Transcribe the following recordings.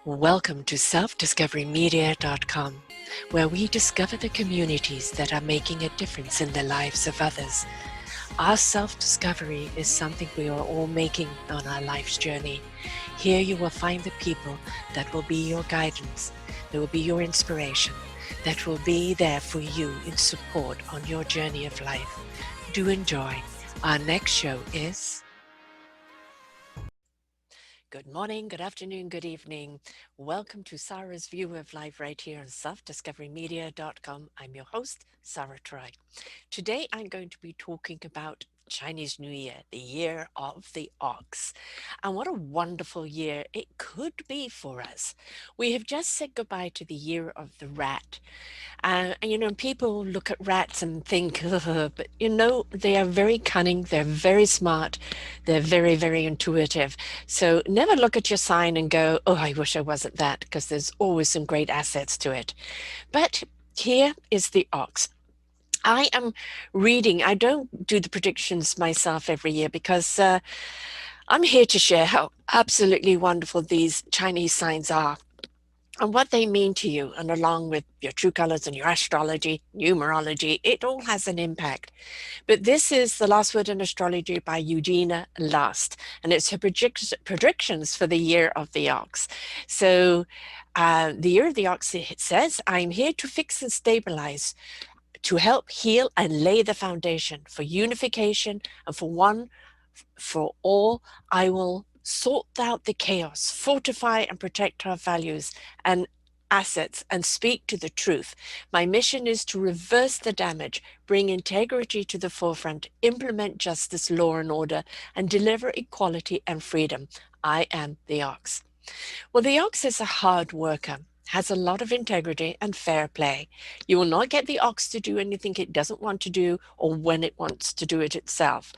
Welcome to selfdiscoverymedia.com, where we discover the communities that are making a difference in the lives of others. Our self-discovery is something we are all making on our life's journey. Here you will find the people that will be your guidance, that will be your inspiration, that will be there for you in support on your journey of life. Do enjoy. Our next show is... Good morning, good afternoon, good evening. Welcome to Sarah's View of Life right here on selfdiscoverymedia.com. I'm your host, Sarah Troy. Today I'm going to be talking about Chinese New Year, the year of the ox. And what a wonderful year it could be for us. We have just said goodbye to the year of the rat. And people look at rats and think, "Ugh," but they are very cunning, they're very smart, they're very, very intuitive. So never look at your sign and go, oh, I wish I wasn't that, because there's always some great assets to it. But here is the ox. I am reading, I don't do the predictions myself every year because I'm here to share how absolutely wonderful these Chinese signs are and what they mean to you, and along with your true colors and your astrology, numerology, it all has an impact. But this is The Last Word in Astrology by Eugenia Last, and it's her predictions for the year of the ox. So the year of the ox, it says, I'm here to fix and stabilize, to help heal and lay the foundation for unification, and for all, I will sort out the chaos, fortify and protect our values and assets, and speak to the truth. My mission is to reverse the damage, bring integrity to the forefront, implement justice, law and order, and deliver equality and freedom. I am the ox. Well, the ox is a hard worker, has a lot of integrity and fair play. You will not get the ox to do anything it doesn't want to do or when it wants to do it itself.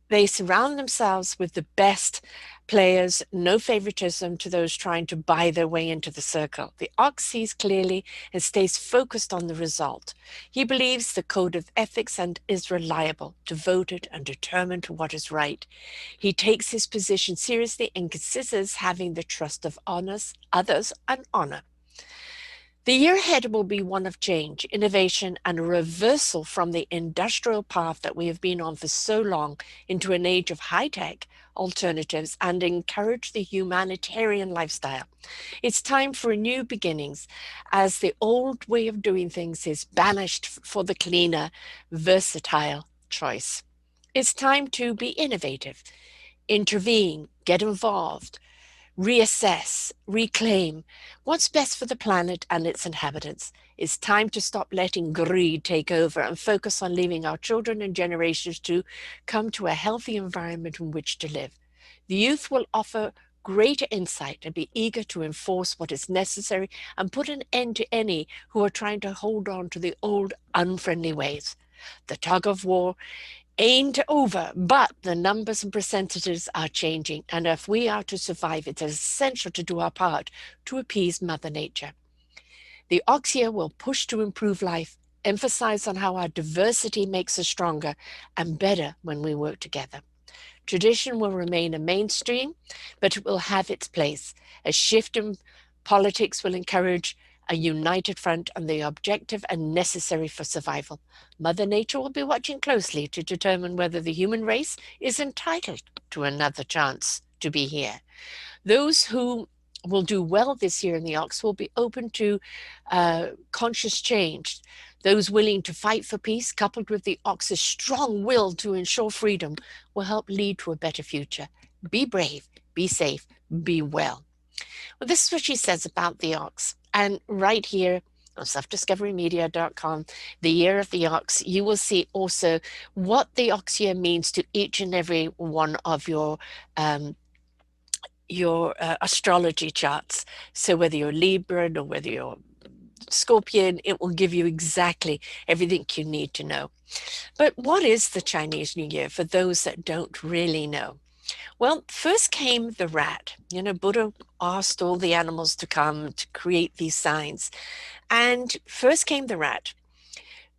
They surround themselves with the best players, no favoritism to those trying to buy their way into the circle. The ox sees clearly and stays focused on the result. He believes the code of ethics and is reliable, devoted, and determined to what is right. He takes his position seriously and considers having the trust of others and honor. The year ahead will be one of change, innovation, and a reversal from the industrial path that we have been on for so long into an age of high-tech alternatives and encourage the humanitarian lifestyle. It's time for new beginnings as the old way of doing things is banished for the cleaner, versatile choice. It's time to be innovative, intervene, get involved, reassess, reclaim what's best for the planet and its inhabitants. It's time to stop letting greed take over and focus on leaving our children and generations to come to a healthy environment in which to live. The youth will offer greater insight and be eager to enforce what is necessary and put an end to any who are trying to hold on to the old unfriendly ways. The tug of war ain't over, but the numbers and percentages are changing. And if we are to survive, it's essential to do our part to appease Mother Nature. The ox year will push to improve life, emphasize on how our diversity makes us stronger and better when we work together. Tradition will remain a mainstream, but it will have its place. A shift in politics will encourage a united front on the objective and necessary for survival. Mother Nature will be watching closely to determine whether the human race is entitled to another chance to be here. Those who will do well this year in the ox will be open to conscious change. Those willing to fight for peace, coupled with the ox's strong will to ensure freedom, will help lead to a better future. Be brave, be safe, be well. Well, this is what she says about the ox. And right here on selfdiscoverymedia.com, the year of the ox, you will see also what the ox year means to each and every one of your astrology charts. So whether you're Libra or whether you're Scorpion, it will give you exactly everything you need to know. But what is the Chinese New Year for those that don't really know? Well, first came the rat. Buddha asked all the animals to come to create these signs. And first came the rat.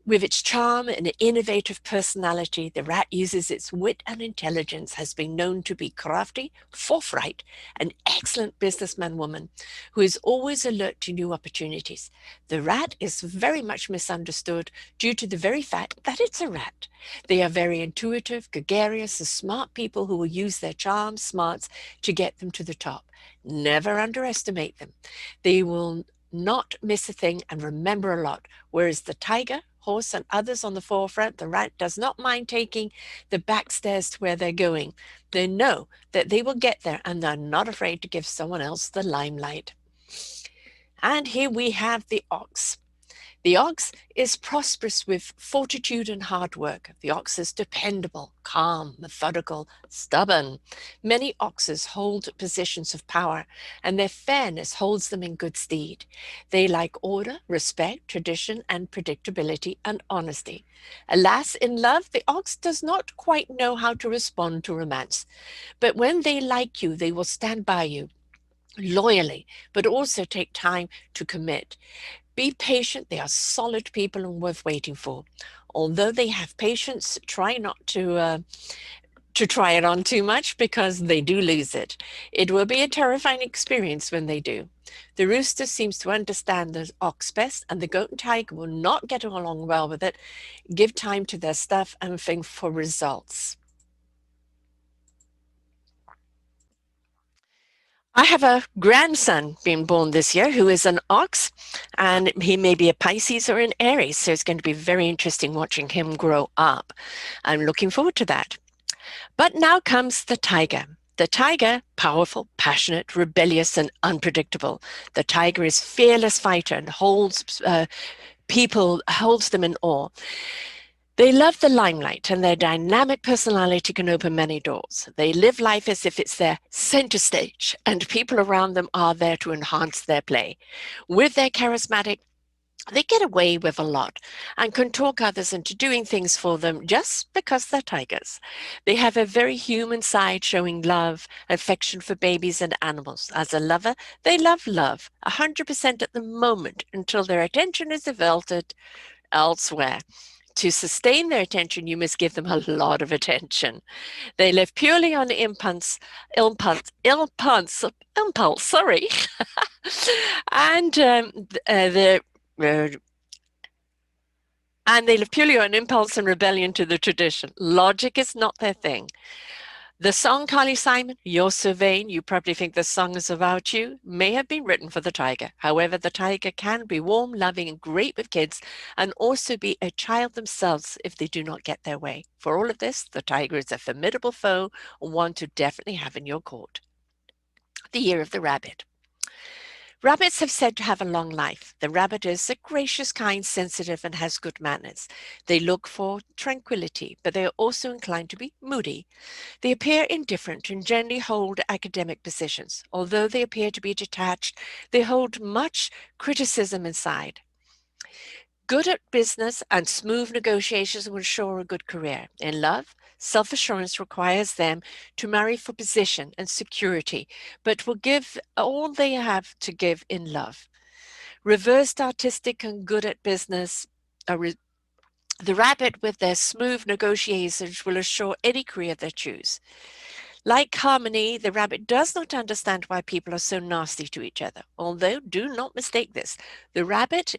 With its charm and innovative personality, the rat uses its wit and intelligence, has been known to be crafty, forthright, an excellent businessman woman who is always alert to new opportunities. The rat is very much misunderstood due to the very fact that it's a rat. They are very intuitive, gregarious, and smart people who will use their charms, smarts to get them to the top. Never underestimate them. They will not miss a thing and remember a lot. Whereas the tiger, horse, and others on the forefront, the rat does not mind taking the back stairs to where they're going. They know that they will get there and they're not afraid to give someone else the limelight. And here we have the ox. The ox is prosperous with fortitude and hard work. The ox is dependable, calm, methodical, stubborn. Many oxes hold positions of power, and their fairness holds them in good stead. They like order, respect, tradition, and predictability and honesty. Alas, in love, the ox does not quite know how to respond to romance. But when they like you, they will stand by you loyally, but also take time to commit. Be patient. They are solid people and worth waiting for. Although they have patience, try not to try it on too much because they do lose it. It will be a terrifying experience when they do. The rooster seems to understand the ox best, and the goat and tiger will not get along well with it. Give time to their stuff and think for results. I have a grandson being born this year who is an ox, and he may be a Pisces or an Aries. So it's going to be very interesting watching him grow up. I'm looking forward to that. But now comes the tiger. The tiger, powerful, passionate, rebellious, and unpredictable. The tiger is fearless fighter and holds them in awe. They love the limelight, and their dynamic personality can open many doors. They live life as if it's their center stage, and people around them are there to enhance their play. With their charismatic, they get away with a lot and can talk others into doing things for them just because they're tigers. They have a very human side, showing love, affection for babies and animals. As a lover, they love love 100% at the moment until their attention is diverted elsewhere. To sustain their attention, you must give them a lot of attention. They live purely on impulse, sorry. and they're uh, and they live purely on impulse and rebellion to the tradition. Logic is not their thing. The song, Carly Simon, You're So Vain, you probably think the song is about you, may have been written for the tiger. However, the tiger can be warm, loving, and great with kids, and also be a child themselves if they do not get their way. For all of this, the tiger is a formidable foe, one to definitely have in your court. The Year of the Rabbit. Rabbits have said to have a long life. The rabbit is a gracious, kind, sensitive, and has good manners. They look for tranquility, but they are also inclined to be moody. They appear indifferent and generally hold academic positions. Although they appear to be detached, they hold much criticism inside. Good at business and smooth negotiations will ensure a good career. In love, self-assurance requires them to marry for position and security, but will give all they have to give in love. Reversed artistic and good at business, the rabbit with their smooth negotiations will assure any career they choose. Like harmony, the rabbit does not understand why people are so nasty to each other. Although, do not mistake this, the rabbit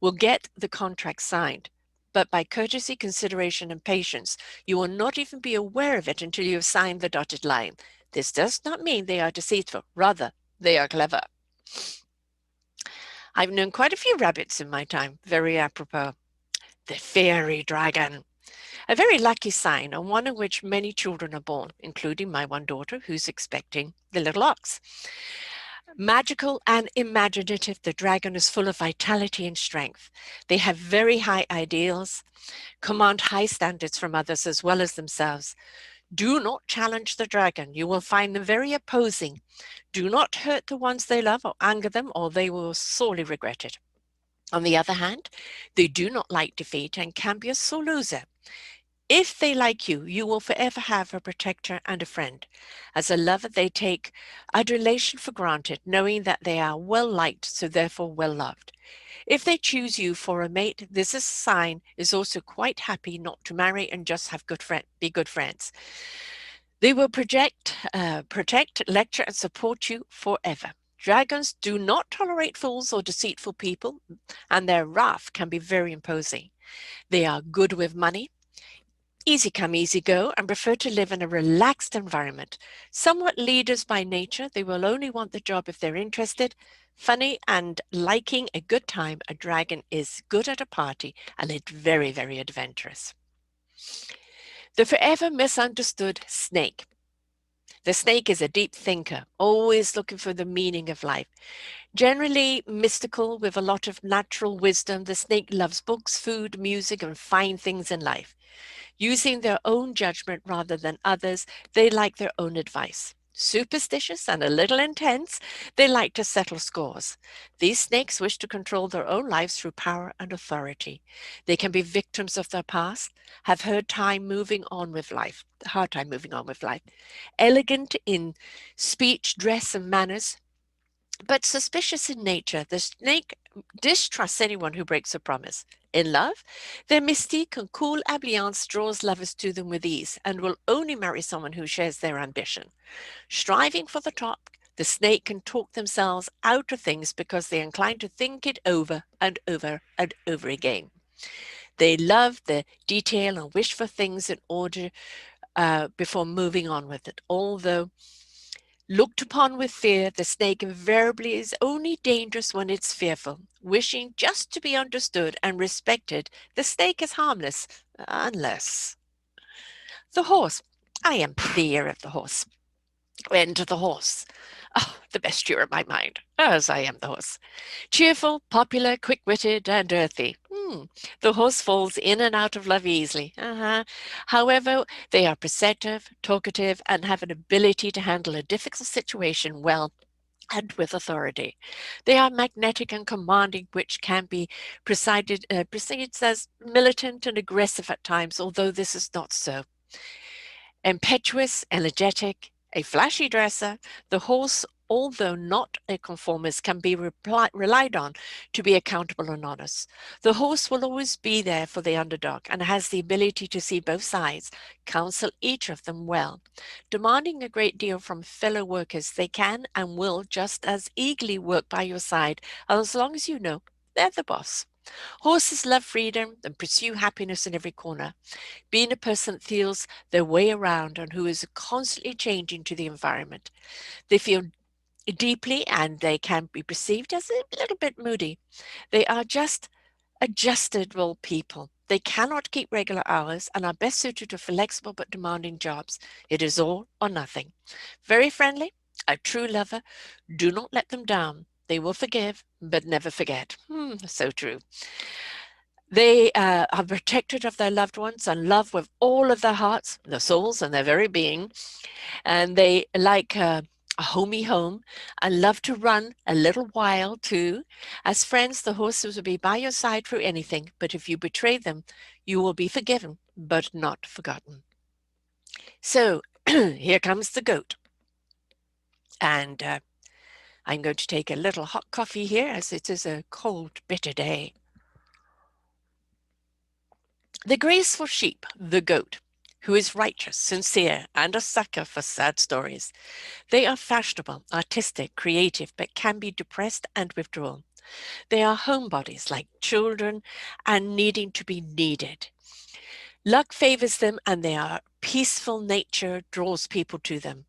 will get the contract signed, but by courtesy, consideration, and patience, you will not even be aware of it until you have signed the dotted line. This does not mean they are deceitful. Rather, they are clever. I've known quite a few rabbits in my time, very apropos. The fairy dragon. A very lucky sign, and one in which many children are born, including my one daughter who's expecting the little ox. Magical and imaginative, the dragon is full of vitality and strength. They have very high ideals, command high standards from others as well as themselves. Do not challenge the dragon. You will find them very opposing. Do not hurt the ones they love or anger them, or they will sorely regret it. On the other hand, they do not like defeat and can be a sore loser. If they like you, you will forever have a protector and a friend. As a lover, they take adulation for granted, knowing that they are well liked, so therefore well loved. If they choose you for a mate, this is a sign is also quite happy not to marry and just have be good friends. They will protect, lecture, and support you forever. Dragons do not tolerate fools or deceitful people, and their wrath can be very imposing. They are good with money, easy come, easy go, and prefer to live in a relaxed environment. Somewhat leaders by nature, they will only want the job if they're interested. Funny and liking a good time, a dragon is good at a party and it's very, very adventurous. The forever misunderstood snake. The snake is a deep thinker, always looking for the meaning of life. Generally mystical with a lot of natural wisdom, the snake loves books, food, music, and fine things in life. Using their own judgment rather than others, they like their own advice. Superstitious and a little intense, they like to settle scores. These snakes wish to control their own lives through power and authority. They can be victims of their past, have hard time moving on with life, elegant in speech, dress, and manners, but suspicious in nature. The snake distrusts anyone who breaks a promise. In love, their mystique and cool ambiance draws lovers to them with ease and will only marry someone who shares their ambition. Striving for the top, the snake can talk themselves out of things because they're inclined to think it over and over and over again. They love the detail and wish for things in order before moving on with it, although looked upon with fear, the snake invariably is only dangerous when it's fearful. Wishing just to be understood and respected, the snake is harmless, unless. The horse. I am the year of the horse. And the horse. Oh, the best year of my mind, as I am the horse. Cheerful, popular, quick-witted, and earthy. The horse falls in and out of love easily. However, they are perceptive, talkative, and have an ability to handle a difficult situation well and with authority. They are magnetic and commanding, which can be perceived as militant and aggressive at times, although this is not so. Impetuous, energetic, a flashy dresser, the horse, although not a conformist, can be relied on to be accountable and honest. The horse will always be there for the underdog and has the ability to see both sides, counsel each of them well. Demanding a great deal from fellow workers, they can and will just as eagerly work by your side as long as you know they're the boss. Horses love freedom and pursue happiness in every corner, being a person that feels their way around and who is constantly changing to the environment. They feel deeply and they can be perceived as a little bit moody. They are just adjustable people. They cannot keep regular hours and are best suited to flexible but demanding jobs. It is all or nothing. Very friendly, a true lover. Do not let them down. They will forgive, but never forget. So true. They are protected of their loved ones and love with all of their hearts, their souls, and their very being. And they like a homey home and love to run a little while too. As friends, the horses will be by your side through anything, but if you betray them, you will be forgiven, but not forgotten. So here comes the goat. And I'm going to take a little hot coffee here as it is a cold, bitter day. The graceful sheep, the goat, who is righteous, sincere, and a sucker for sad stories. They are fashionable, artistic, creative, but can be depressed and withdrawal. They are homebodies like children and needing to be needed. Luck favors them and their peaceful nature draws people to them.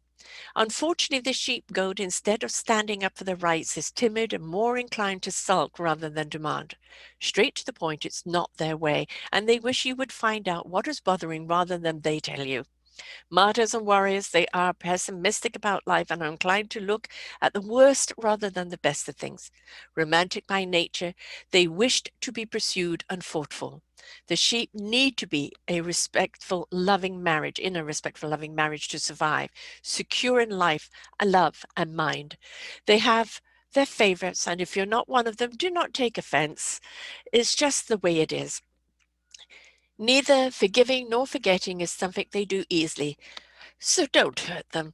Unfortunately, the sheep goat, instead of standing up for their rights, is timid and more inclined to sulk rather than demand. Straight to the point, it's not their way, and they wish you would find out what is bothering rather than they tell you. Martyrs and warriors, they are pessimistic about life and are inclined to look at the worst rather than the best of things. Romantic by nature, they wished to be pursued and fought for. The sheep need to be a respectful, loving marriage, in a respectful, loving marriage to survive, secure in life, a love and mind. They have their favorites, and if you're not one of them, do not take offense. It's just the way it is. Neither forgiving nor forgetting is something they do easily, so don't hurt them.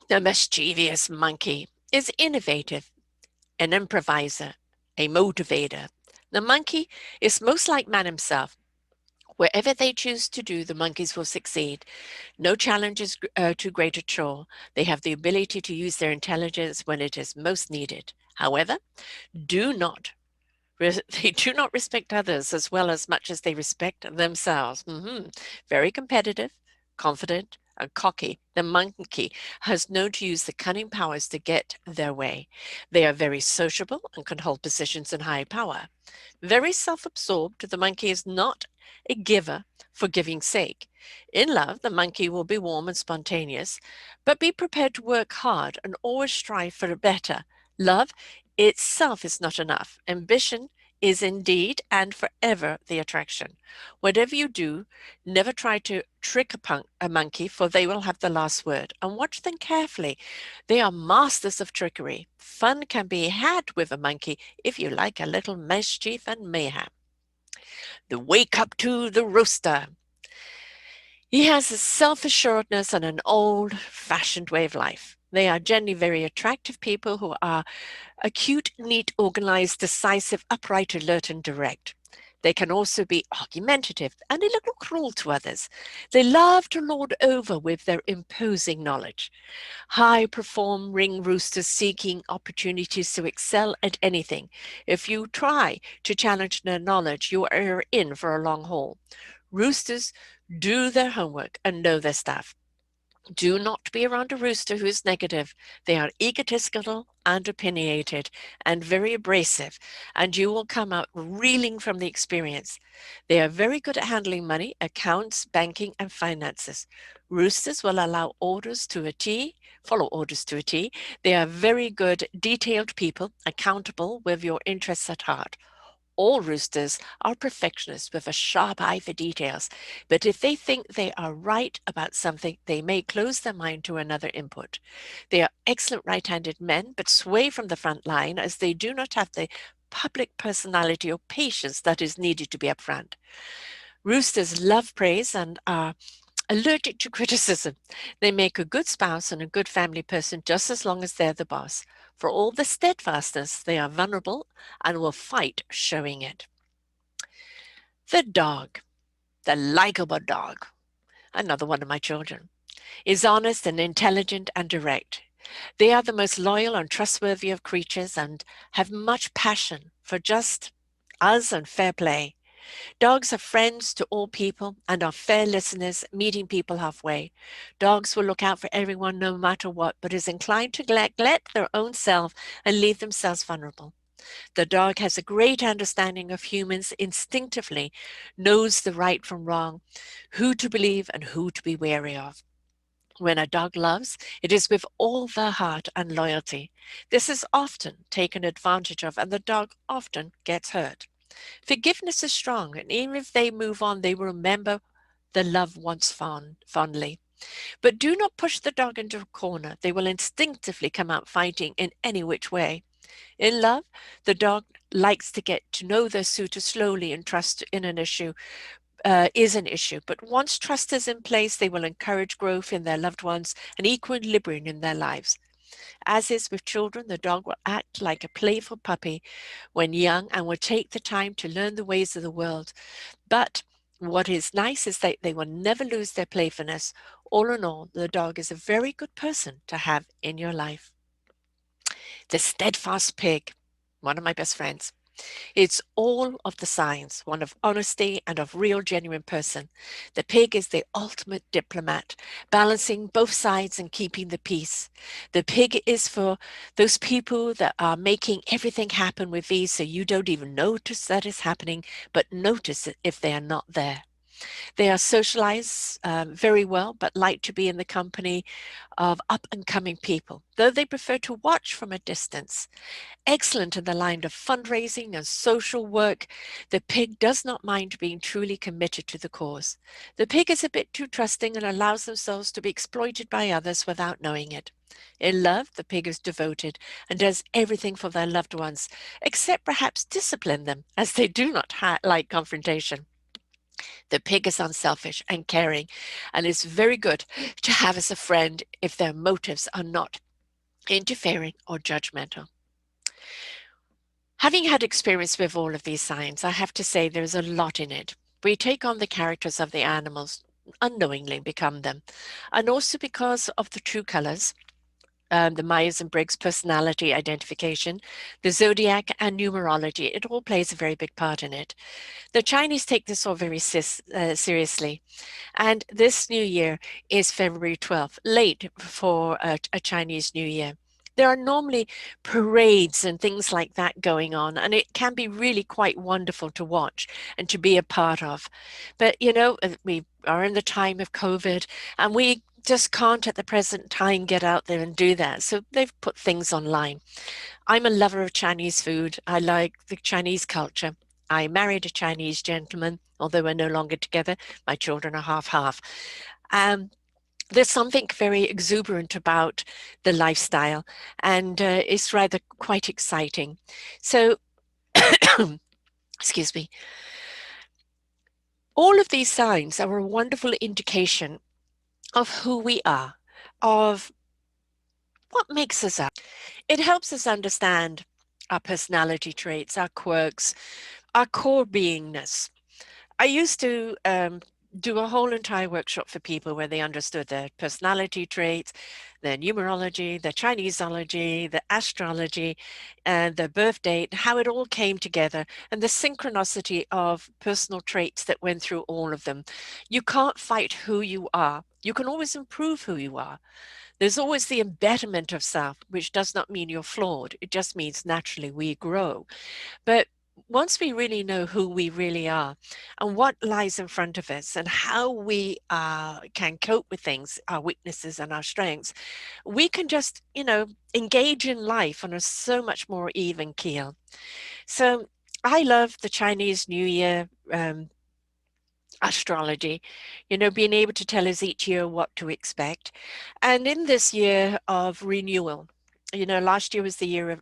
The mischievous monkey is innovative, an improviser, a motivator. The monkey is most like man himself. Wherever they choose to do, the monkeys will succeed. No challenge is too great a chore. They have the ability to use their intelligence when it is most needed. However, do not they do not respect others as well as much as they respect themselves. Very competitive, confident, and cocky. The monkey has known to use the cunning powers to get their way. They are very sociable and can hold positions in high power. Very self absorbed, the monkey is not a giver for giving's sake. In love, the monkey will be warm and spontaneous, but be prepared to work hard and always strive for a better. Love itself is not enough. Ambition is indeed and forever the attraction. Whatever you do, never try to trick a monkey, for they will have the last word. And watch them carefully. They are masters of trickery. Fun can be had with a monkey if you like a little mischief and mayhem. The wake up to the rooster. He has a self assuredness and an old fashioned way of life. They are generally very attractive people who are acute, neat, organized, decisive, upright, alert, and direct. They can also be argumentative and a little cruel to others. They love to lord over with their imposing knowledge. High performing roosters seeking opportunities to excel at anything. If you try to challenge their knowledge, you are in for a long haul. Roosters do their homework and know their stuff. Do not be around a rooster who is negative. They are egotistical and opinionated and very abrasive, and you will come out reeling from the experience. They are very good at handling money, accounts, banking, and finances. Roosters will allow orders to a T, follow orders to a T. They are very good, detailed people, accountable with your interests at heart. All roosters are perfectionists with a sharp eye for details, but if they think they are right about something, they may close their mind to another input. They are excellent right handed men, but sway from the front line as they do not have the public personality or patience that is needed to be upfront. Roosters love praise and are allergic to criticism. They make a good spouse and a good family person just as long as they're the boss. For all the steadfastness, they are vulnerable and will fight showing it. The dog, the likable dog, another one of my children, is honest and intelligent and direct. They are the most loyal and trustworthy of creatures and have much passion for just us and fair play. Dogs are friends to all people and are fair listeners, meeting people halfway. Dogs will look out for everyone no matter what, but is inclined to neglect their own self and leave themselves vulnerable. The dog has a great understanding of humans, instinctively knows the right from wrong, who to believe and who to be wary of. When a dog loves, it is with all their heart and loyalty. This is often taken advantage of, and the dog often gets hurt. Forgiveness is strong, and even if they move on, they will remember the love once fondly. But do not push the dog into a corner. They will instinctively come out fighting in any which way. In love, the dog likes to get to know their suitor slowly and trust in an issue is an issue. But once trust is in place, they will encourage growth in their loved ones and equilibrium in their lives. As is with children, the dog will act like a playful puppy when young and will take the time to learn the ways of the world. But what is nice is that they will never lose their playfulness. All in all, the dog is a very good person to have in your life. The steadfast pig, one of my best friends. It's all of the signs, one of honesty and of real genuine person. The pig is the ultimate diplomat, balancing both sides and keeping the peace. The pig is for those people that are making everything happen with ease so you don't even notice that it's happening, but notice it if they are not there. They are socialized very well, but like to be in the company of up and coming people, though they prefer to watch from a distance. Excellent in the line of fundraising and social work, the pig does not mind being truly committed to the cause. The pig is a bit too trusting and allows themselves to be exploited by others without knowing it. In love, the pig is devoted and does everything for their loved ones, except perhaps discipline them, as they do not like confrontation. The pig is unselfish and caring, and is very good to have as a friend if their motives are not interfering or judgmental. Having had experience with all of these signs, I have to say there's a lot in it. We take on the characters of the animals, unknowingly become them, and also because of the true colors, the Myers and Briggs personality identification, the zodiac, and numerology. It all plays a very big part in it. The Chinese take this all very seriously. And this new year is February 12th, late for a Chinese New Year. There are normally parades and things like that going on, and it can be really quite wonderful to watch and to be a part of. But, we are in the time of COVID, and we just can't at the present time get out there and do that. So they've put things online. I'm a lover of Chinese food. I like the Chinese culture. I married a Chinese gentleman, although we're no longer together. My children are half half. Um, there's something very exuberant about the lifestyle, and it's rather quite exciting. So, excuse me, all of these signs are a wonderful indication of who we are, of what makes us up. It helps us understand our personality traits, our quirks, our core beingness. I used to do a whole entire workshop for people where they understood their personality traits, their numerology, their Chineseology, the astrology, and their birth date, how it all came together, and the synchronicity of personal traits that went through all of them. You can't fight who you are. You can always improve who you are. There's always the embetterment of self, which does not mean you're flawed. It just means naturally we grow. But once we really know who we really are and what lies in front of us and how we can cope with things, our weaknesses and our strengths, we can just, engage in life on a so much more even keel. So I love the Chinese New Year astrology, being able to tell us each year what to expect. And in this year of renewal, last year was the year of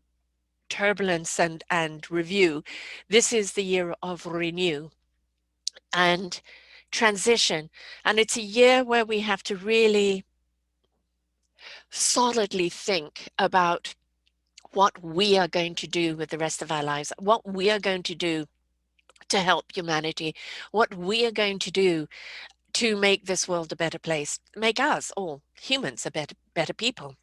turbulence and review. This is the year of renew and transition. And it's a year where we have to really solidly think about what we are going to do with the rest of our lives, what we are going to do to help humanity, what we are going to do to make this world a better place, make us all humans a better people.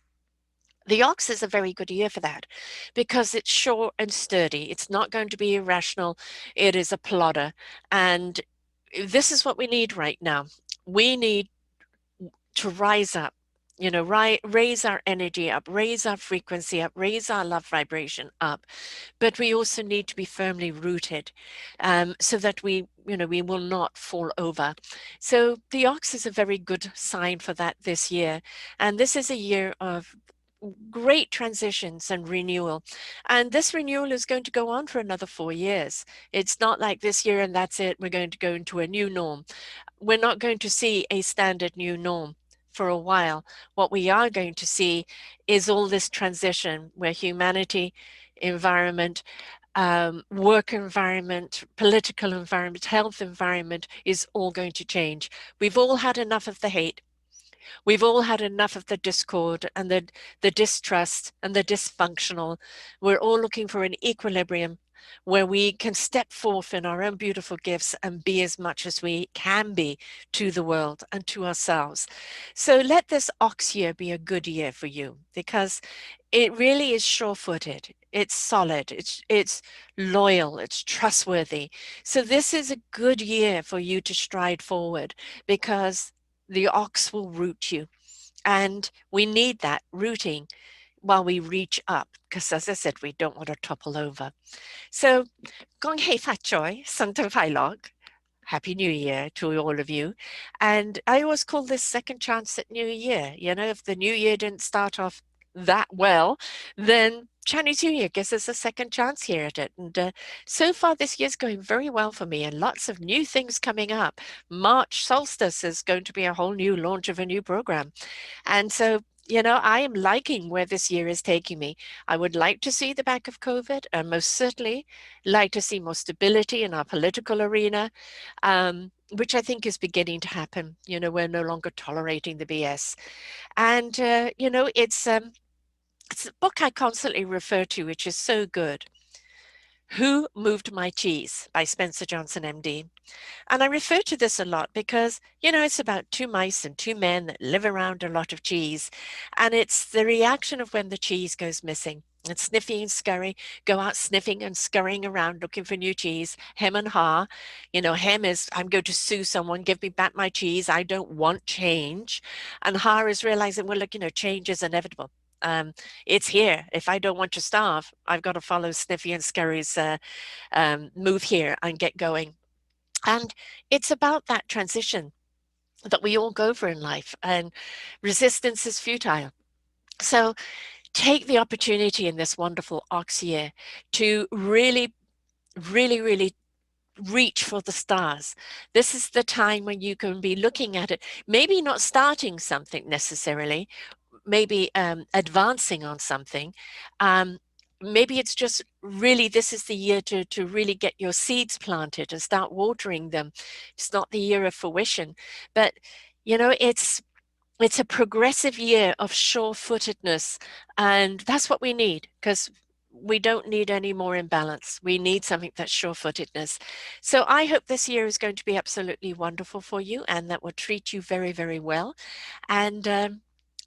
The ox is a very good year for that because it's sure and sturdy. It's not going to be irrational. It is a plodder. And this is what we need right now. We need to rise up, raise our energy up, raise our frequency up, raise our love vibration up. But we also need to be firmly rooted so that we will not fall over. So the ox is a very good sign for that this year. And this is a year of great transitions and renewal. And this renewal is going to go on for another 4 years. It's not like this year and that's it. We're going to go into a new norm. We're not going to see a standard new norm for a while. What we are going to see is all this transition where humanity, environment, work environment, political environment, health environment is all going to change. We've all had enough of the hate. We've all had enough of the discord and the distrust and the dysfunctional. We're all looking for an equilibrium where we can step forth in our own beautiful gifts and be as much as we can be to the world and to ourselves. So let this ox year be a good year for you because it really is sure-footed. It's solid. It's loyal. It's trustworthy. So this is a good year for you to stride forward because the ox will root you. And we need that rooting while we reach up, because as I said, we don't want to topple over. So, Gong Hei Fat Choi, Sangtan Fai Log. Happy New Year to all of you. And I always call this second chance at New Year. If the New Year didn't start off that well, then Chinese New Year gives us a second chance here at it. And so far, this year's going very well for me and lots of new things coming up. March solstice is going to be a whole new launch of a new program. And so, I am liking where this year is taking me. I would like to see the back of COVID and most certainly like to see more stability in our political arena. which I think is beginning to happen. We're no longer tolerating the BS. And, it's a book I constantly refer to, which is so good. Who Moved My Cheese by Spencer Johnson, MD. And I refer to this a lot because, it's about two mice and two men that live around a lot of cheese. And it's the reaction of when the cheese goes missing. And Sniffy and Scurry go out sniffing and scurrying around looking for new cheese. Hem and Ha. Hem is, I'm going to sue someone, give me back my cheese. I don't want change. And Ha is realizing, well, look, change is inevitable. It's here. If I don't want to starve, I've got to follow Sniffy and Scurry's move here and get going. And it's about that transition that we all go for in life, and resistance is futile. So take the opportunity in this wonderful ox year to really, really, really reach for the stars. This is the time when you can be looking at it, maybe not starting something necessarily, maybe advancing on something. Maybe it's just really, this is the year to really get your seeds planted and start watering them. It's not the year of fruition, but it's a progressive year of sure-footedness, and that's what we need, because we don't need any more imbalance. We need something that's sure-footedness. So I hope this year is going to be absolutely wonderful for you, and that will treat you very, very well. And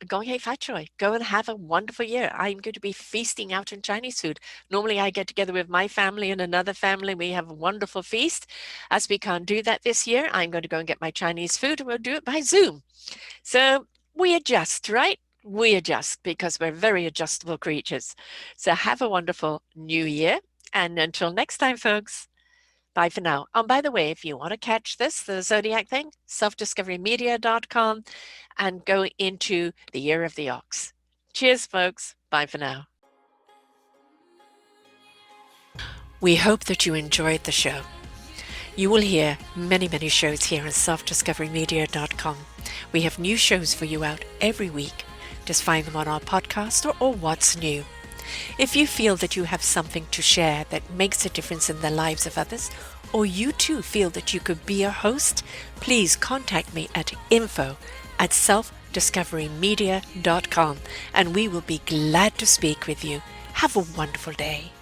Gong Hei Fat Choi, go and have a wonderful year. I'm going to be feasting out in Chinese food. Normally I get together with my family and another family. We have a wonderful feast. As we can't do that this year, I'm going to go and get my Chinese food, and we'll do it by Zoom. So we adjust, right? We adjust because we're very adjustable creatures. So have a wonderful new year. And until next time, folks, bye for now. And by the way, if you want to catch this, the Zodiac thing, selfdiscoverymedia.com, and go into the year of the ox. Cheers, folks. Bye for now. We hope that you enjoyed the show. You will hear many, many shows here on selfdiscoverymedia.com. We have new shows for you out every week. Just find them on our podcast or What's New. If you feel that you have something to share that makes a difference in the lives of others, or you too feel that you could be a host, please contact me at info@selfdiscoverymedia.com, and we will be glad to speak with you. Have a wonderful day.